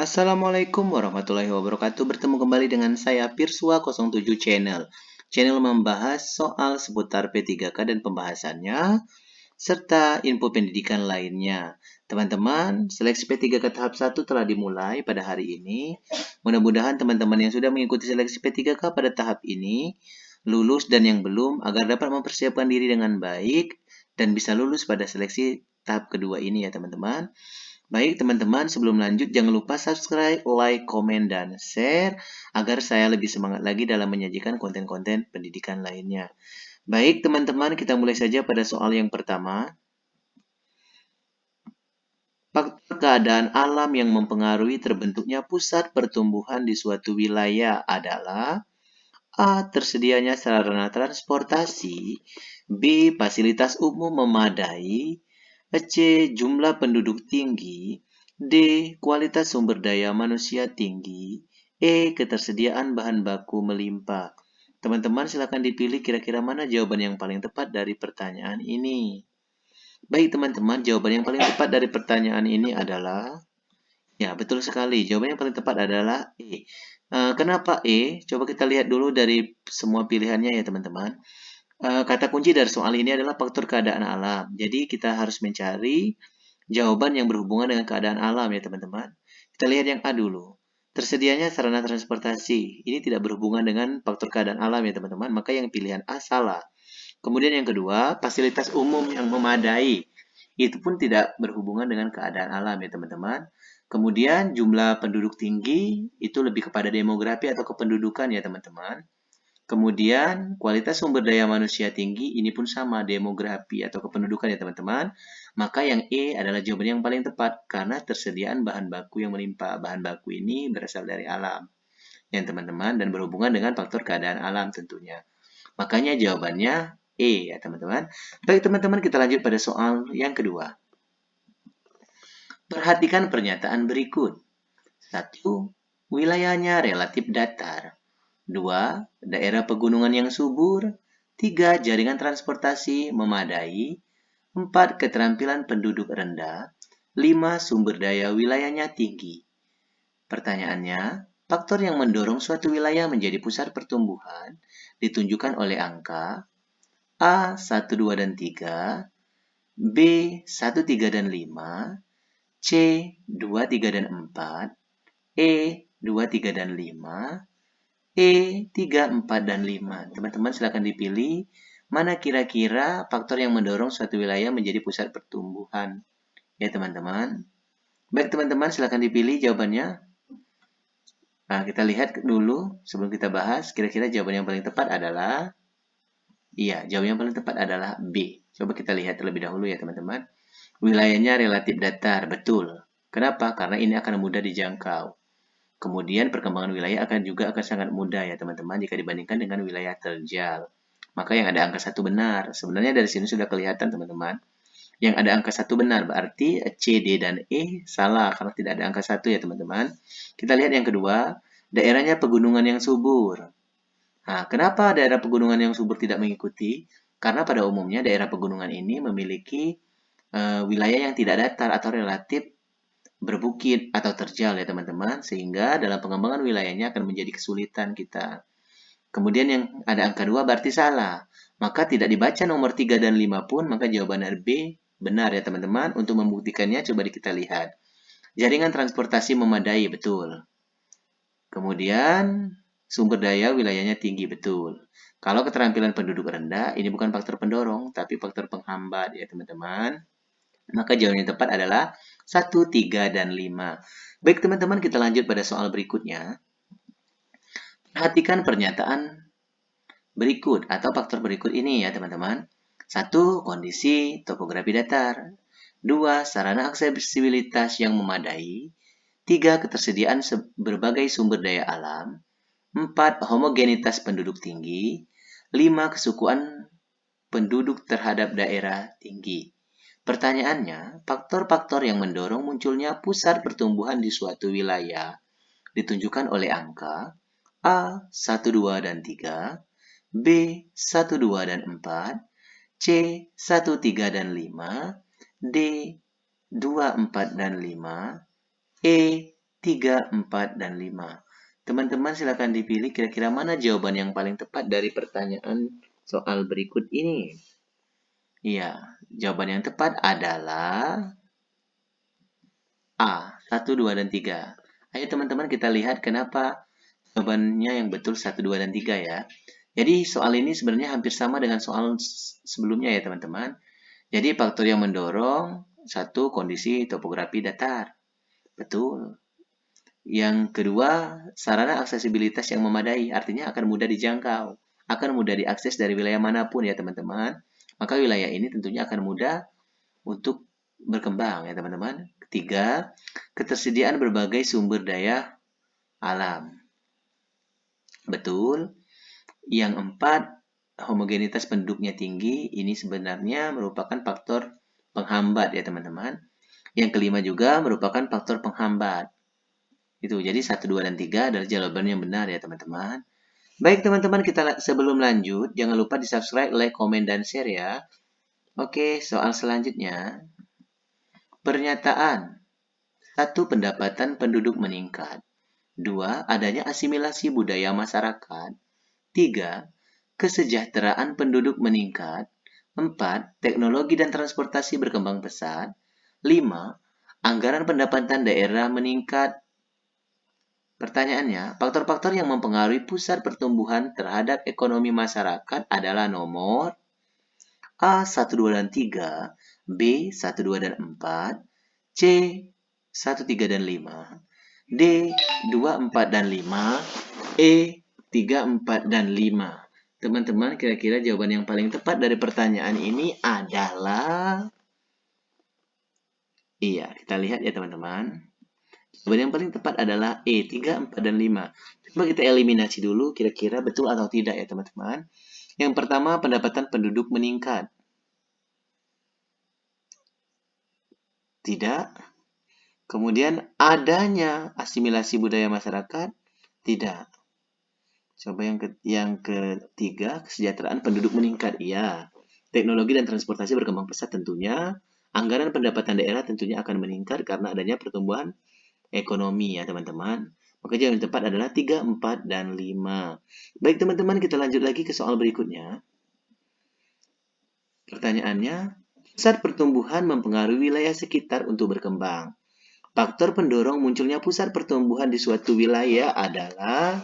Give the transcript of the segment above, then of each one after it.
Assalamualaikum warahmatullahi wabarakatuh. Bertemu kembali dengan saya Pirsua07 Channel. Channel membahas soal seputar P3K dan pembahasannya, serta info pendidikan lainnya. Teman-teman, seleksi P3K tahap 1 telah dimulai pada hari ini. Mudah-mudahan teman-teman yang sudah mengikuti seleksi P3K pada tahap ini, lulus dan yang belum, agar dapat mempersiapkan diri dengan baik dan bisa lulus pada seleksi tahap kedua ini ya teman-teman. Baik teman-teman, sebelum lanjut jangan lupa subscribe, like, komen, dan share agar saya lebih semangat lagi dalam menyajikan konten-konten pendidikan lainnya. Baik teman-teman, kita mulai saja pada soal yang pertama. Faktor keadaan alam yang mempengaruhi terbentuknya pusat pertumbuhan di suatu wilayah adalah A. Tersedianya sarana transportasi, B. Fasilitas umum memadai, C. Jumlah penduduk tinggi, D. Kualitas sumber daya manusia tinggi, E. Ketersediaan bahan baku melimpah. Teman-teman silakan dipilih kira-kira mana jawaban yang paling tepat dari pertanyaan ini. Baik teman-teman, jawaban yang paling tepat dari pertanyaan ini adalah, ya betul sekali, jawaban yang paling tepat adalah E. Kenapa E? Coba kita lihat dulu dari semua pilihannya ya teman-teman. Kata kunci dari soal ini adalah faktor keadaan alam. Jadi kita harus mencari jawaban yang berhubungan dengan keadaan alam ya teman-teman. Kita lihat yang A dulu. Tersedianya sarana transportasi. Ini tidak berhubungan dengan faktor keadaan alam ya teman-teman. Maka yang pilihan A salah. Kemudian yang kedua, fasilitas umum yang memadai. Itu pun tidak berhubungan dengan keadaan alam ya teman-teman. Kemudian jumlah penduduk tinggi itu lebih kepada demografi atau kependudukan ya teman-teman. Kemudian kualitas sumber daya manusia tinggi ini pun sama demografi atau kependudukan ya teman-teman. Maka yang E adalah jawaban yang paling tepat karena tersediaan bahan baku yang melimpah. Bahan baku ini berasal dari alam ya teman-teman dan berhubungan dengan faktor keadaan alam tentunya. Makanya jawabannya E ya teman-teman. Baik teman-teman, kita lanjut pada soal yang kedua. Perhatikan pernyataan berikut. 1. Wilayahnya relatif datar. 2. Daerah pegunungan yang subur. 3. Jaringan transportasi memadai. 4. Keterampilan penduduk rendah. 5. Sumber daya wilayahnya tinggi. Pertanyaannya, faktor yang mendorong suatu wilayah menjadi pusat pertumbuhan ditunjukkan oleh angka A. 1, 2, dan 3, B. 1, 3, dan 5, C. 2, 3, dan 4, E. 2, 3, dan 5, E. 3, 4, dan 5. Teman-teman silakan dipilih mana kira-kira faktor yang mendorong suatu wilayah menjadi pusat pertumbuhan. Ya teman-teman. Baik teman-teman silakan dipilih jawabannya. Nah, kita lihat dulu sebelum kita bahas, kira-kira jawaban yang paling tepat adalah, iya, jawaban yang paling tepat adalah B. Coba kita lihat terlebih dahulu ya teman-teman. Wilayahnya relatif datar, betul. Kenapa? Karena ini akan mudah dijangkau. Kemudian perkembangan wilayah akan sangat mudah ya teman-teman jika dibandingkan dengan wilayah terjal. Maka yang ada angka 1 benar. Sebenarnya dari sini sudah kelihatan teman-teman. Yang ada angka 1 benar berarti C, D, dan E salah karena tidak ada angka 1 ya teman-teman. Kita lihat yang kedua, daerahnya pegunungan yang subur. Nah, kenapa daerah pegunungan yang subur tidak mengikuti? Karena pada umumnya daerah pegunungan ini memiliki wilayah yang tidak datar atau relatif berbukit atau terjal ya teman-teman, sehingga dalam pengembangan wilayahnya akan menjadi kesulitan kita. Kemudian yang ada angka 2 berarti salah. Maka tidak dibaca nomor 3 dan 5 pun, maka jawaban B benar ya teman-teman. Untuk membuktikannya coba kita lihat. Jaringan transportasi memadai, betul. Kemudian sumber daya wilayahnya tinggi, betul. Kalau keterampilan penduduk rendah, ini bukan faktor pendorong, tapi faktor penghambat ya teman-teman. Maka jawaban yang tepat adalah 1, 3, dan 5. Baik teman-teman, kita lanjut pada soal berikutnya. Perhatikan pernyataan berikut atau faktor berikut ini ya teman-teman. 1. Kondisi topografi datar. 2. Sarana aksesibilitas yang memadai. 3. Ketersediaan berbagai sumber daya alam. 4. Homogenitas penduduk tinggi. 5. Kesukuan penduduk terhadap daerah tinggi. Pertanyaannya, faktor-faktor yang mendorong munculnya pusat pertumbuhan di suatu wilayah ditunjukkan oleh angka A. 1, 2, dan 3, B. 1, 2, dan 4, C. 1, 3, dan 5, D. 2, 4, dan 5, E. 3, 4, dan 5. Teman-teman silakan dipilih kira-kira mana jawaban yang paling tepat dari pertanyaan soal berikut ini. Iya, jawaban yang tepat adalah A, 1, 2, dan 3. Ayo teman-teman kita lihat kenapa jawabannya yang betul 1, 2, dan 3 ya. Jadi soal ini sebenarnya hampir sama dengan soal sebelumnya ya teman-teman. Jadi faktor yang mendorong, satu, kondisi topografi datar. Betul. Yang kedua, sarana aksesibilitas yang memadai, artinya akan mudah dijangkau, akan mudah diakses dari wilayah manapun ya teman-teman. Maka wilayah ini tentunya akan mudah untuk berkembang ya teman-teman. Ketiga, ketersediaan berbagai sumber daya alam. Betul. Yang empat, homogenitas penduduknya tinggi. Ini sebenarnya merupakan faktor penghambat ya teman-teman. Yang kelima juga merupakan faktor penghambat. Itu. Jadi 1, 2, dan 3 adalah jawaban yang benar ya teman-teman. Baik teman-teman, kita sebelum lanjut, jangan lupa di-subscribe, like, komen, dan share ya. Oke, soal selanjutnya. Pernyataan. 1. Pendapatan penduduk meningkat. 2. Adanya asimilasi budaya masyarakat. 3. Kesejahteraan penduduk meningkat. 4. Teknologi dan transportasi berkembang pesat. 5. Anggaran pendapatan daerah meningkat. Pertanyaannya, faktor-faktor yang mempengaruhi pusat pertumbuhan terhadap ekonomi masyarakat adalah nomor A. 1, 2, dan 3, B. 1, 2, dan 4, C. 1, 3, dan 5, D. 2, 4, dan 5, E. 3, 4, dan 5. Teman-teman, kira-kira jawaban yang paling tepat dari pertanyaan ini adalah... Iya, kita lihat ya teman-teman. Jawaban yang paling tepat adalah E, 3, 4, dan 5. Coba kita eliminasi dulu kira-kira betul atau tidak ya teman-teman. Yang pertama, pendapatan penduduk meningkat. Tidak. Kemudian adanya asimilasi budaya masyarakat? Tidak. Coba yang ketiga, kesejahteraan penduduk meningkat. Iya. Teknologi dan transportasi berkembang pesat tentunya. Anggaran pendapatan daerah tentunya akan meningkat karena adanya pertumbuhan ekonomi ya teman-teman. Maka jawaban yang tepat adalah 3, 4, dan 5. Baik teman-teman, kita lanjut lagi ke soal berikutnya. Pertanyaannya, pusat pertumbuhan mempengaruhi wilayah sekitar untuk berkembang. Faktor pendorong munculnya pusat pertumbuhan di suatu wilayah adalah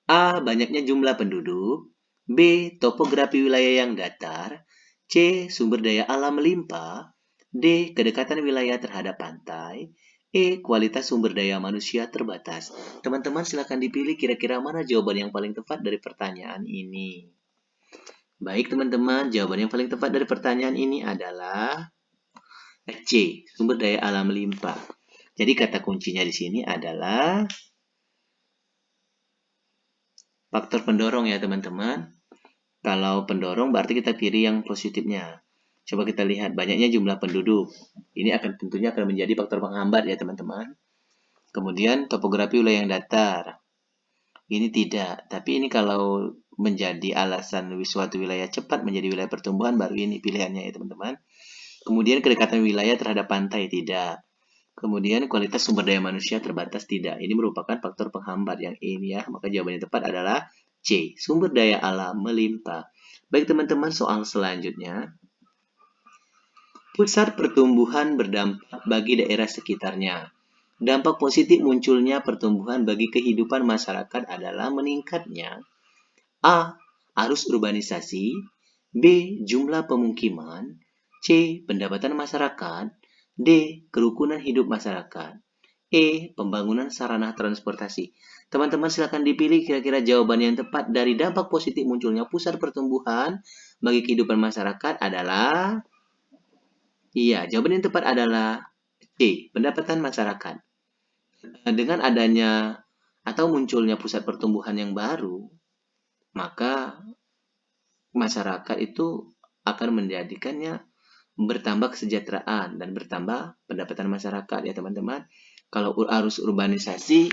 A. Banyaknya jumlah penduduk, B. Topografi wilayah yang datar, C. Sumber daya alam melimpah, D. Kedekatan wilayah terhadap pantai, E. Kualitas sumber daya manusia terbatas. Teman-teman silakan dipilih kira-kira mana jawaban yang paling tepat dari pertanyaan ini. Baik teman-teman, jawaban yang paling tepat dari pertanyaan ini adalah C. Sumber daya alam melimpah. Jadi kata kuncinya di sini adalah faktor pendorong ya teman-teman. Kalau pendorong berarti kita pilih yang positifnya. Coba kita lihat banyaknya jumlah penduduk. Ini tentunya akan menjadi faktor penghambat ya teman-teman. Kemudian topografi wilayah yang datar. Ini tidak, tapi ini kalau menjadi alasan suatu wilayah cepat menjadi wilayah pertumbuhan, baru ini pilihannya ya teman-teman. Kemudian kedekatan wilayah terhadap pantai, tidak. Kemudian kualitas sumber daya manusia terbatas, tidak. Ini merupakan faktor penghambat yang ini ya. Maka jawaban yang tepat adalah C. Sumber daya alam melimpah. Baik teman-teman, soal selanjutnya. Pusat pertumbuhan berdampak bagi daerah sekitarnya. Dampak positif munculnya pertumbuhan bagi kehidupan masyarakat adalah meningkatnya A. Arus urbanisasi, B. Jumlah pemukiman, C. Pendapatan masyarakat, D. Kerukunan hidup masyarakat, E. Pembangunan sarana transportasi. Teman-teman silakan dipilih kira-kira jawaban yang tepat dari dampak positif munculnya pusat pertumbuhan bagi kehidupan masyarakat adalah... Iya, jawaban yang tepat adalah C. Pendapatan masyarakat. Dengan adanya atau munculnya pusat pertumbuhan yang baru, maka masyarakat itu akan menjadikannya bertambah kesejahteraan dan bertambah pendapatan masyarakat ya teman-teman. Kalau arus urbanisasi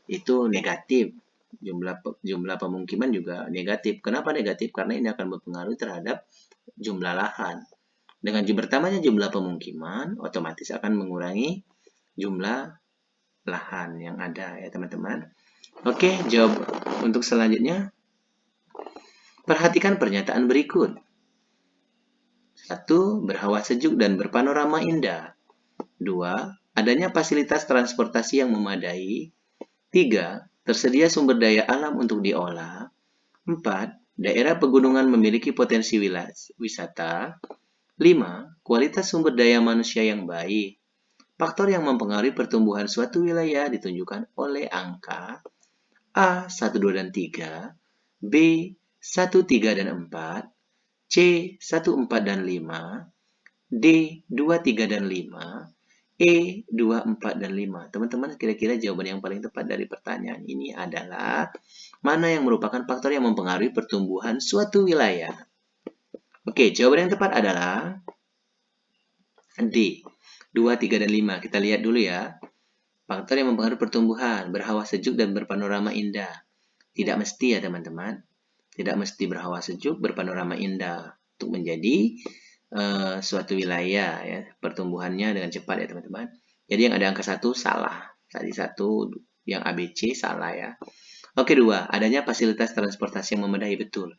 itu negatif, jumlah pemukiman juga negatif. Kenapa negatif? Karena ini akan berpengaruh terhadap jumlah lahan. Dengan bertambahnya jumlah pemukiman, otomatis akan mengurangi jumlah lahan yang ada ya teman-teman. Oke, jawab untuk selanjutnya. Perhatikan pernyataan berikut. 1. Berhawa sejuk dan berpanorama indah. 2. Adanya fasilitas transportasi yang memadai. 3. Tersedia sumber daya alam untuk diolah. 4. Daerah pegunungan memiliki potensi wisata. 5. Kualitas sumber daya manusia yang baik. Faktor yang mempengaruhi pertumbuhan suatu wilayah ditunjukkan oleh angka A. 1, 2, dan 3, B. 1, 3, dan 4, C. 1, 4, dan 5, D. 2, 3, dan 5, E. 2, 4, dan 5. Teman-teman, kira-kira jawaban yang paling tepat dari pertanyaan ini adalah mana yang merupakan faktor yang mempengaruhi pertumbuhan suatu wilayah? Oke, jawaban yang tepat adalah D. 2, 3, dan 5. Kita lihat dulu ya. Faktor yang mempengaruhi pertumbuhan, berhawa sejuk dan berpanorama indah. Tidak mesti ya teman-teman. Tidak mesti berhawa sejuk, berpanorama indah untuk menjadi suatu wilayah ya, pertumbuhannya dengan cepat ya teman-teman. Jadi yang ada angka 1 salah. Tadi 1 yang ABC salah ya. Oke, 2. Adanya fasilitas transportasi yang memadai, betul.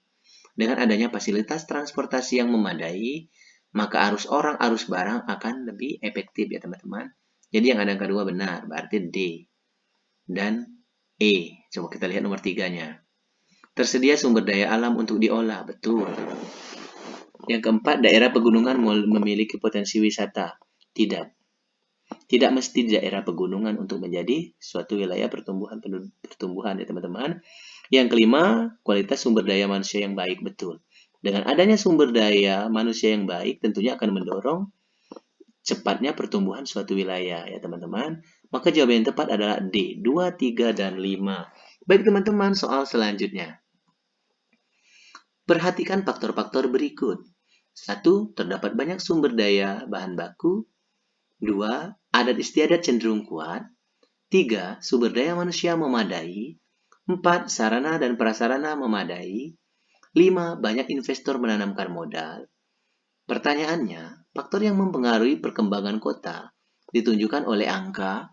Dengan adanya fasilitas transportasi yang memadai, maka arus orang, arus barang akan lebih efektif ya teman-teman. Jadi yang ada angka 2 benar, berarti D dan E. Coba kita lihat nomor 3-nya. Tersedia sumber daya alam untuk diolah, betul. Yang keempat, daerah pegunungan memiliki potensi wisata. Tidak. Tidak mesti daerah pegunungan untuk menjadi suatu wilayah pertumbuhan ya teman-teman. Yang kelima, kualitas sumber daya manusia yang baik, betul. Dengan adanya sumber daya manusia yang baik tentunya akan mendorong cepatnya pertumbuhan suatu wilayah ya teman-teman. Maka jawaban yang tepat adalah D, 2, 3, dan 5. Baik teman-teman, soal selanjutnya. Perhatikan faktor-faktor berikut. 1. Terdapat banyak sumber daya bahan baku. 2. Adat istiadat cenderung kuat. 3. Sumber daya manusia memadai. 4. Sarana dan prasarana memadai. 5. Banyak investor menanamkan modal. Pertanyaannya, faktor yang mempengaruhi perkembangan kota ditunjukkan oleh angka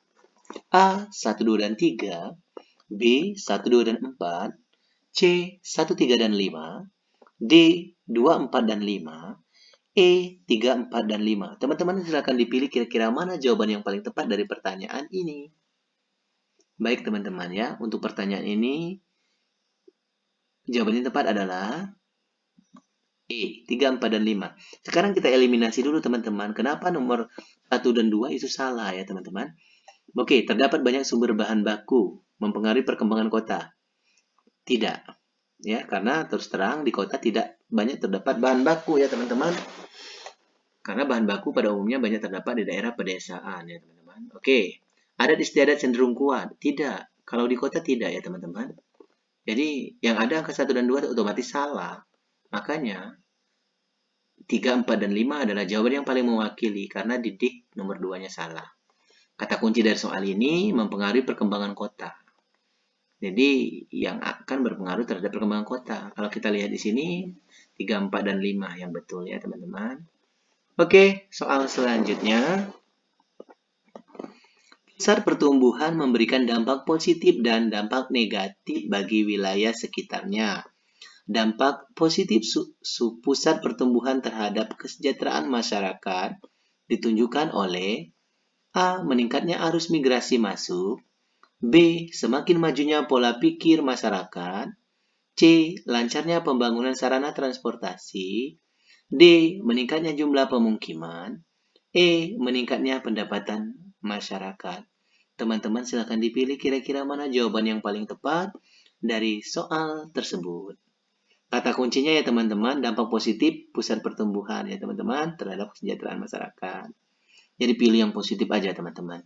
A. 1, 2, dan 3, B. 1, 2, dan 4, C. 1, 3, dan 5, D. 2, 4, dan 5, E. 3, 4, dan 5. Teman-teman silakan dipilih kira-kira mana jawaban yang paling tepat dari pertanyaan ini. Baik teman-teman ya, untuk pertanyaan ini jawaban yang tepat adalah E, 3, 4, dan 5. Sekarang kita eliminasi dulu teman-teman. Kenapa nomor 1 dan 2 itu salah ya teman-teman? Oke, terdapat banyak sumber bahan baku mempengaruhi perkembangan kota. Tidak. Ya, karena terus terang di kota tidak banyak terdapat bahan baku ya teman-teman. Karena bahan baku pada umumnya banyak terdapat di daerah pedesaan ya teman-teman. Oke, adat istiadat cenderung kuat. Tidak. Kalau di kota tidak ya teman-teman. Jadi yang ada angka 1 dan 2 otomatis salah. Makanya 3, 4, dan 5 adalah jawaban yang paling mewakili karena di D nomor 2-nya salah. Kata kunci dari soal ini mempengaruhi perkembangan kota. Jadi yang akan berpengaruh terhadap perkembangan kota. Kalau kita lihat di sini 3, 4, dan 5 yang betul ya teman-teman. Oke, soal selanjutnya. Pusat pertumbuhan memberikan dampak positif dan dampak negatif bagi wilayah sekitarnya. Dampak positif pusat pertumbuhan terhadap kesejahteraan masyarakat ditunjukkan oleh A. Meningkatnya arus migrasi masuk. B. Semakin majunya pola pikir masyarakat. C. Lancarnya pembangunan sarana transportasi. D. Meningkatnya jumlah pemukiman. E. Meningkatnya pendapatan masyarakat. Teman-teman silakan dipilih kira-kira mana jawaban yang paling tepat dari soal tersebut. Kata kuncinya ya teman-teman, dampak positif pusat pertumbuhan ya teman-teman terhadap kesejahteraan masyarakat. Jadi pilih yang positif aja teman-teman.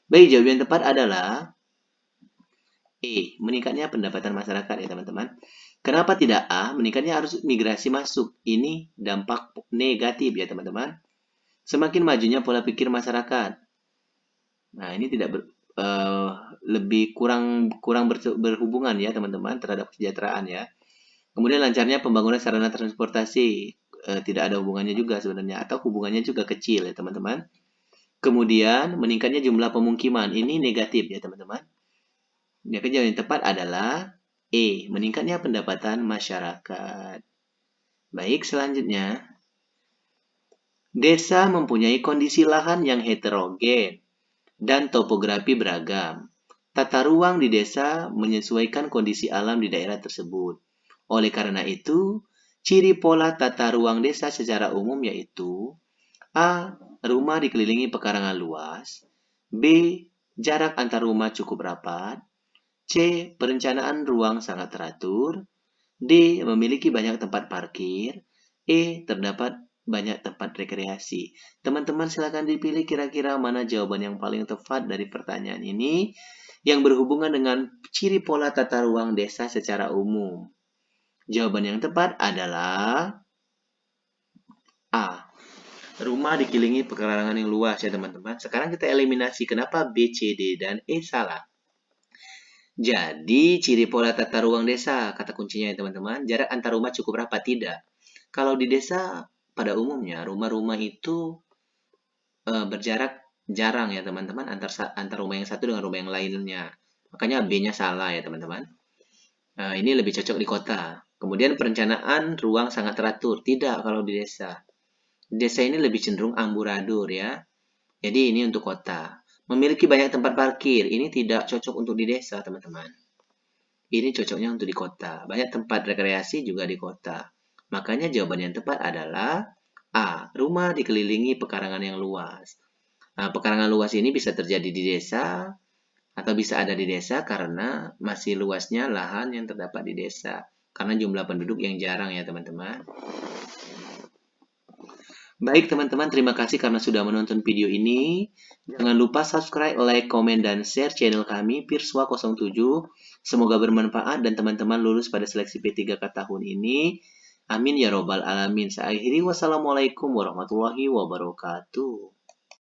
Baik, jawaban yang tepat adalah E, meningkatnya pendapatan masyarakat ya teman-teman. Kenapa tidak A, meningkatnya arus migrasi masuk? Ini dampak negatif ya teman-teman. Semakin majunya pola pikir masyarakat. Nah, ini tidak lebih kurang berhubungan ya teman-teman terhadap kesejahteraan ya. Kemudian lancarnya pembangunan sarana transportasi tidak ada hubungannya juga sebenarnya atau hubungannya juga kecil ya teman-teman. Kemudian meningkatnya jumlah pemukiman. Ini negatif ya teman-teman. Yang jawaban yang tepat adalah E. Meningkatnya pendapatan masyarakat. Baik, selanjutnya. Desa mempunyai kondisi lahan yang heterogen dan topografi beragam. Tata ruang di desa menyesuaikan kondisi alam di daerah tersebut. Oleh karena itu, ciri pola tata ruang desa secara umum yaitu A. Rumah dikelilingi pekarangan luas. B. Jarak antar rumah cukup rapat. C. Perencanaan ruang sangat teratur. D. Memiliki banyak tempat parkir. E. Terdapat banyak tempat rekreasi. Teman-teman silakan dipilih kira-kira mana jawaban yang paling tepat dari pertanyaan ini yang berhubungan dengan ciri pola tata ruang desa secara umum. Jawaban yang tepat adalah A. Rumah dikelilingi pekarangan yang luas ya teman-teman. Sekarang kita eliminasi kenapa B, C, D, dan E salah. Jadi, ciri pola tata ruang desa, kata kuncinya ya teman-teman, jarak antar rumah cukup rapat, tidak. Kalau di desa, pada umumnya, rumah-rumah itu berjarak jarang ya teman-teman, antar rumah yang satu dengan rumah yang lainnya. Makanya B-nya salah ya teman-teman. Ini lebih cocok di kota. Kemudian perencanaan ruang sangat teratur, tidak kalau di desa. Desa ini lebih cenderung amburadul ya. Jadi ini untuk kota. Memiliki banyak tempat parkir, ini tidak cocok untuk di desa teman-teman. Ini cocoknya untuk di kota. Banyak tempat rekreasi juga di kota. Makanya jawaban yang tepat adalah A. Rumah dikelilingi pekarangan yang luas. Nah, pekarangan luas ini bisa terjadi di desa atau bisa ada di desa karena masih luasnya lahan yang terdapat di desa. Karena jumlah penduduk yang jarang ya teman-teman. Baik teman-teman, terima kasih karena sudah menonton video ini. Jangan lupa subscribe, like, komen, dan share channel kami Pirswa07. Semoga bermanfaat dan teman-teman lulus pada seleksi P3K tahun ini. Amin ya robbal alamin. Saya akhiri, wassalamualaikum warahmatullahi wabarakatuh.